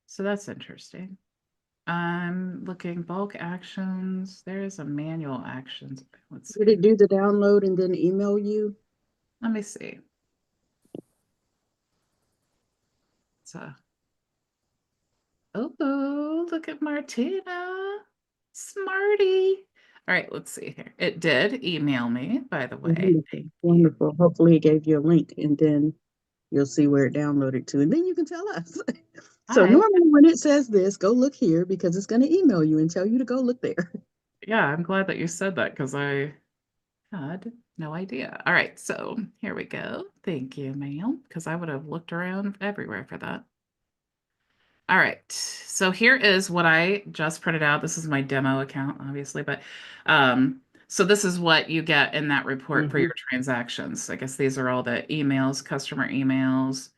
So that's interesting. I'm looking bulk actions. There's a manual actions. Let's Did see. it do the download and then email you? Let me see. So, oh, look at Martina. Smarty. All right, let's see here. It did email me, by the way. Wonderful. Thank you. Wonderful. Hopefully it gave you a link and then you'll see where it downloaded to. And then you can tell us. So Hi. normally when it says this, go look here because it's going to email you and tell you to go look there. Yeah, I'm glad that you said that because I had no idea. All right, so here we go. Thank you, ma'am, because I would have looked around everywhere for that. All right, so here is what I just printed out. This is my demo account, obviously, but so this is what you get in that report for your transactions. I guess these are all the emails, customer emails,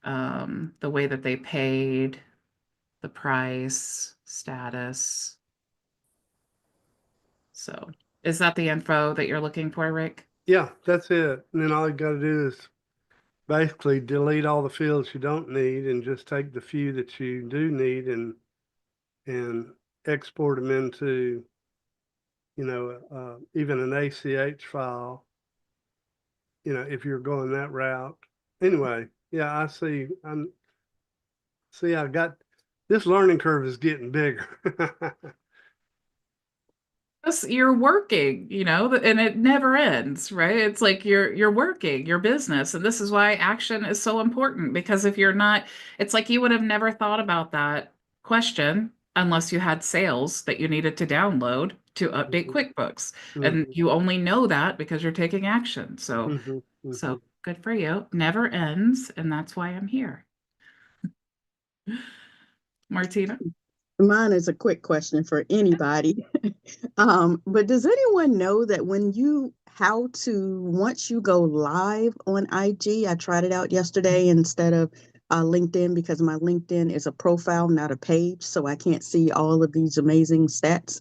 the way that they paid, the price, status. So is that the info that you're looking for, Rick? Yeah, that's it. And then all you got to do is basically delete all the fields you don't need and just take the few that you do need and export them into, even an ACH file, if you're going that route. Anyway, yeah, I see. I got this learning curve is getting bigger. You're working, and it never ends, right? It's like you're working your business, and this is why action is so important, because if you're not, it's like you would have never thought about that question unless you had sales that you needed to download to update QuickBooks. And Mhm, you only know that because you're taking action. So mhm, mhm. good for you. Never ends, and that's why I'm here. Martina? Mine is a quick question for anybody. But does anyone know that once you go live on IG, I tried it out yesterday instead of LinkedIn because my LinkedIn is a profile, not a page. So I can't see all of these amazing stats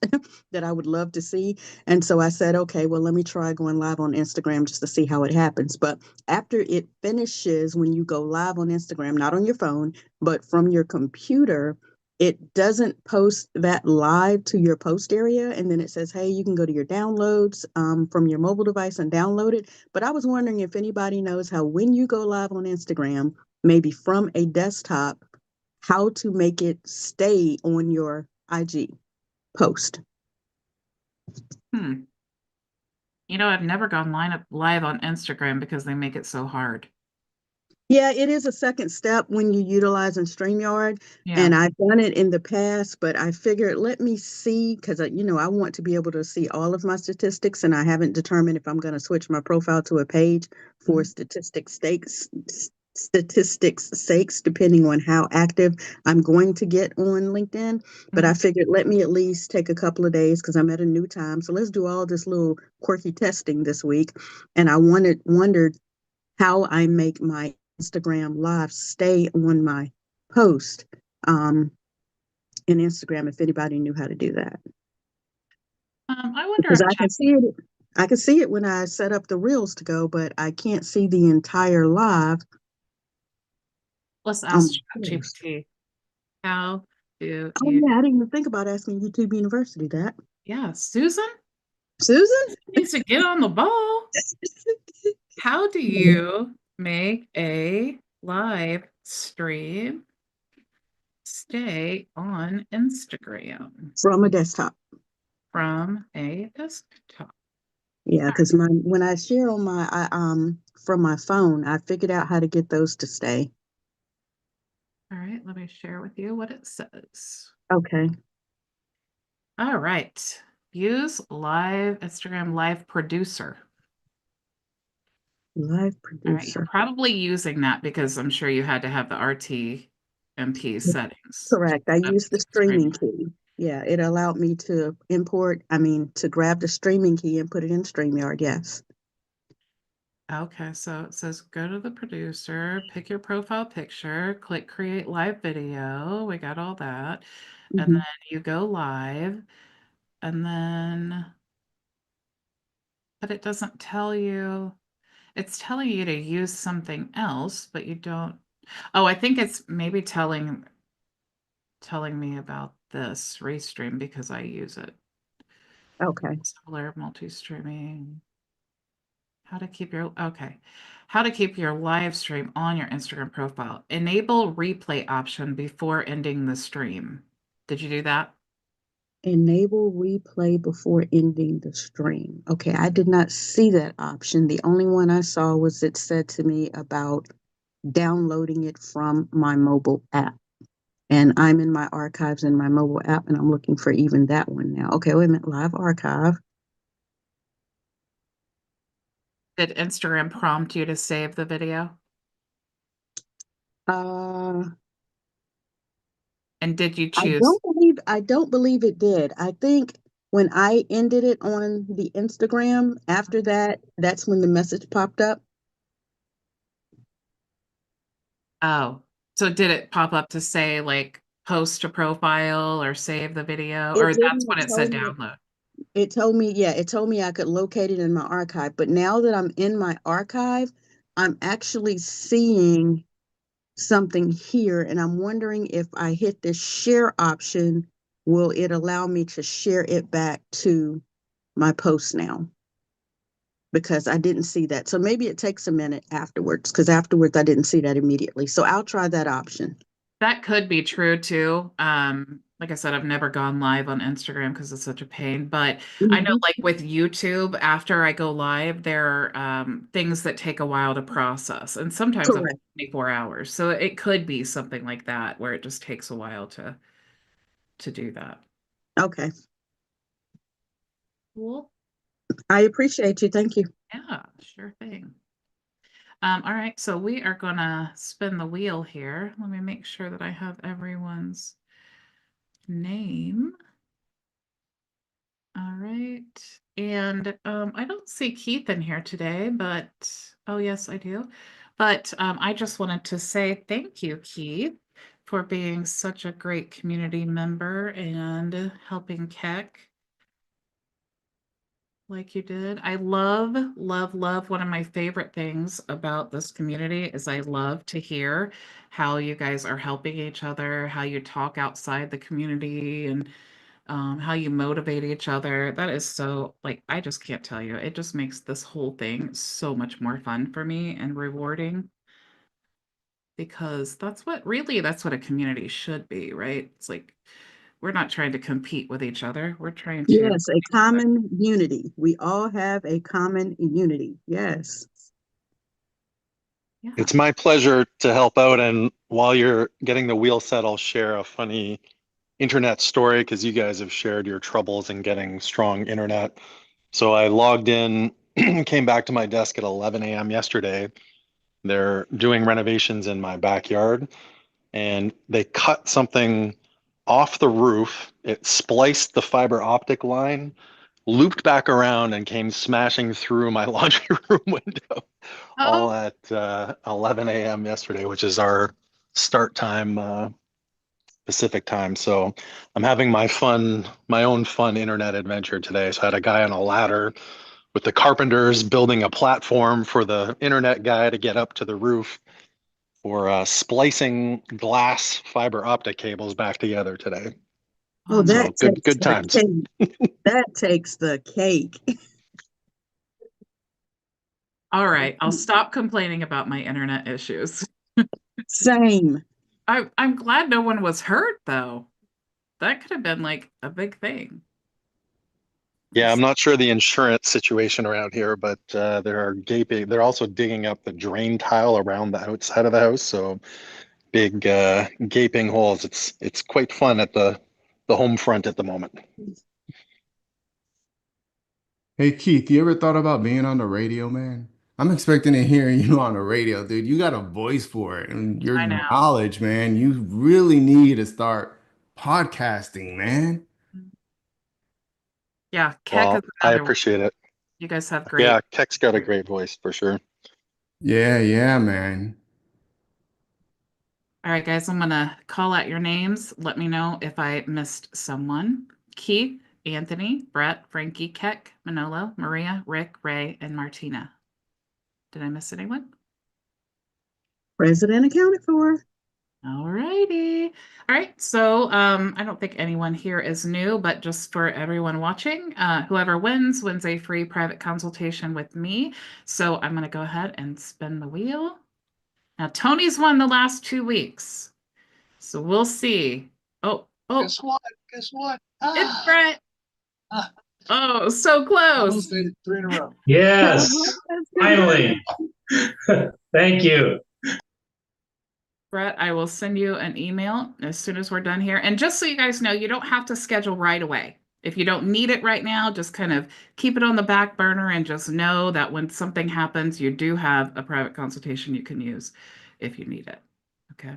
that I would love to see. And so I said, okay, well, let me try going live on Instagram just to see how it happens. But after it finishes, when you go live on Instagram, not on your phone, but from your computer, it doesn't post that live to your post area. And then it says, hey, you can go to your downloads from your mobile device and download it. But I was wondering if anybody knows how, when you go live on Instagram, maybe from a desktop, how to make it stay on your IG post. I've never gone live on Instagram because they make it so hard. Yeah, it is a second step when you utilize in StreamYard, Yeah. and I've done it in the past, but I figured let me see because I want to be able to see all of my statistics, and I haven't determined if I'm going to switch my profile to a page for Mhm. statistics sakes, depending on how active I'm going to get on LinkedIn. But I Mhm. figured let me at least take a couple of days because I'm at a new time, so let's do all this little quirky testing this week. And I wondered how I make my Instagram live stay on my post in Instagram if anybody knew how to do that. I wonder Because if chat. I can see it when I set up the reels to go, but I can't see the entire live Let's on ask my post. ChatGPT. How do Oh you? yeah, I didn't even think about asking YouTube University that. Yeah, Susan Susan? needs to get on the ball. How do you make a live stream stay on Instagram From a desktop. from a desktop? Yeah, because when I share on from my phone, I figured out how to get those to stay. All right, let me share with you what it says. Okay. All right. Use live Instagram live producer. Live All right, you're producer. probably using that because I'm sure you had to have the RTMP settings. Correct. I Up used the to stream. streaming key. Yeah, it allowed me to to grab the streaming key and put it in StreamYard. Yes. Okay, so it says go to the producer, pick your profile picture, click create live video. We got all that. And Hmm. then you go live, and then, but it doesn't tell you, it's telling you to use something else, but you don't. Oh, I think it's maybe telling me about this Restream because I use it. Okay. Solar multi-streaming. How to keep your okay. How to keep your live stream on your Instagram profile. Enable replay option before ending the stream. Did you do that? Enable replay before ending the stream. Okay, I did not see that option. The only one I saw was it said to me about downloading it from my mobile app. And I'm in my archives in my mobile app, and I'm looking for even that one now. Okay, wait a minute. Live archive. Did Instagram prompt you to save the video? Uh, And did you choose? I don't believe it did. I think when I ended it on the Instagram, after that, that's when the message popped up. Oh, so did it pop up to say like post to profile or save the video? It Or that's didn't. when it said download? It told me I could locate it in my archive. But now that I'm in my archive, I'm actually seeing something here, and I'm wondering if I hit the share option, will it allow me to share it back to my post now? Because I didn't see that. So maybe it takes a minute afterwards, because afterwards I didn't see that immediately. So I'll try that option. That could be true too. Like I said, I've never gone live on Instagram because it's such a pain. But I know, Mhm. like with YouTube, after I go live, there are things that take a while to process, and sometimes up to Correct. 24 hours. So it could be something like that where it just takes a while to do that. Okay. Cool. I appreciate you. Thank you. Yeah, sure thing. All right, so we are gonna spin the wheel here. Let me make sure that I have everyone's name. All right. And I don't see Keith in here today, but oh, yes, I do. But I just wanted to say thank you, Keith, for being such a great community member and helping Keck like you did. I love, love, love. One of my favorite things about this community is I love to hear how you guys are helping each other, how you talk outside the community, and how you motivate each other. That is so, like, I just can't tell you. It just makes this whole thing so much more fun for me and rewarding because that's what a community should be, right? It's like we're not trying to compete with each other. We're trying to, Yes, a common unity. We all have a common unity. Yes. Yeah. It's my pleasure to help out. And while you're getting the wheel set, I'll share a funny internet story because you guys have shared your troubles in getting strong internet. So I logged in, came back to my desk at 11 a.m. yesterday. They're doing renovations in my backyard and they cut something off the roof. It spliced the fiber optic line, looped back around, and came smashing through my laundry room window all Oh, at 11 a.m. yesterday, which is our start time Pacific time. So I'm having my own fun internet adventure today. So I had a guy on a ladder with the carpenters building a platform for the internet guy to get up to the roof for splicing glass fiber optic cables back together today. Oh, So that takes good the times. cake. That takes the cake. all right. I'll stop complaining about my internet issues. Same. I'm glad no one was hurt though. That could have been like a big thing. Yeah, I'm not sure the insurance situation around here, but they're also digging up the drain tile around the outside of the house. So big gaping holes. It's quite fun at the home front at the moment. Hey Keith, you ever thought about being on the radio, man? I'm expecting to hear you on the radio, dude. You got a voice for it and your I know. knowledge, man. You really need to start podcasting, man. Yeah, Keck is Well, I another one. appreciate it. You guys have great. Yeah, Keck's got a great voice for sure. Yeah, yeah, man. All right, guys, I'm gonna call out your names. Let me know if I missed someone. Keith, Anthony, Brett, Frankie, Keck, Manolo, Maria, Rick, Ray, and Martina. Did I miss anyone? President accounted for. All righty. All right. So I don't think anyone here is new, but just for everyone watching, whoever wins a free private consultation with me. So I'm going to go ahead and spin the wheel. Now, Tony's won the last 2 weeks. So we'll see. Oh, Guess what? Guess what? it's Brett. Ah. Oh, so close. Almost made it 3 in a row. Yes, finally. Thank you. Brett, I will send you an email as soon as we're done here. And just so you guys know, you don't have to schedule right away. If you don't need it right now, just kind of keep it on the back burner and just know that when something happens, you do have a private consultation you can use if you need it. Okay.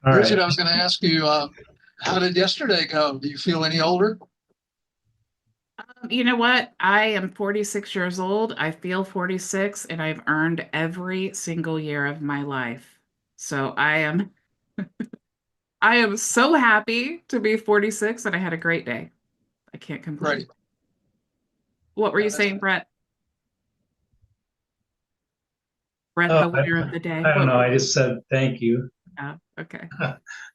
All Bridget, right. I was going to ask you, how did yesterday go? Do you feel any older? You know what? I am 46 years old. I feel 46, and I've earned every single year of my life. So I am so happy to be 46, and I had a great day. I can't complain. Right. What were you that's saying, good. Brett? Brett, Oh, the winner of the day. I don't know. What- I just said thank you. Oh, okay.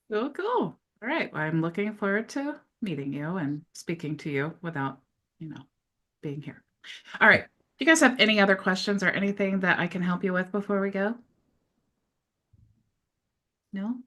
Well, cool. All right. Well, I'm looking forward to meeting you and speaking to you without, being here. All right. Do you guys have any other questions or anything that I can help you with before we go? No?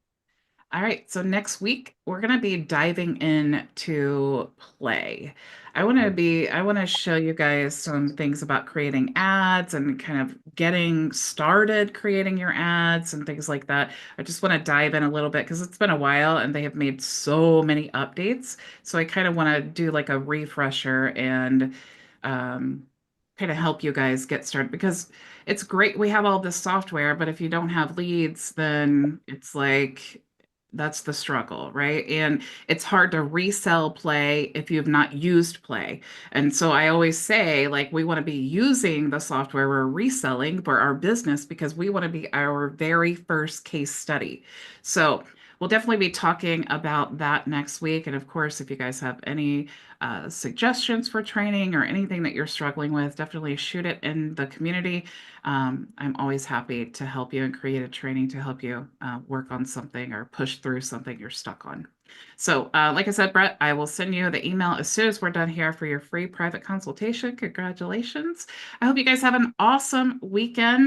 All right, so next week we're going to be diving into play. I want to show you guys some things about creating ads and kind of getting started creating your ads and things like that. I just want to dive in a little bit because it's been a while and they have made so many updates. So I kind of want to do like a refresher and kind of help you guys get started because it's great. We have all this software, but if you don't have leads, then it's like that's the struggle, right? And it's hard to resell play if you've not used play. And so I always say, like, we want to be using the software we're reselling for our business because we want to be our very first case study. So we'll definitely be talking about that next week. And of course, if you guys have any suggestions for training or anything that you're struggling with, definitely shoot it in the community. I'm always happy to help you and create a training to help you work on something or push through something you're stuck on. So like I said, Brett, I will send you the email as soon as we're done here for your free private consultation. Congratulations. I hope you guys have an awesome weekend.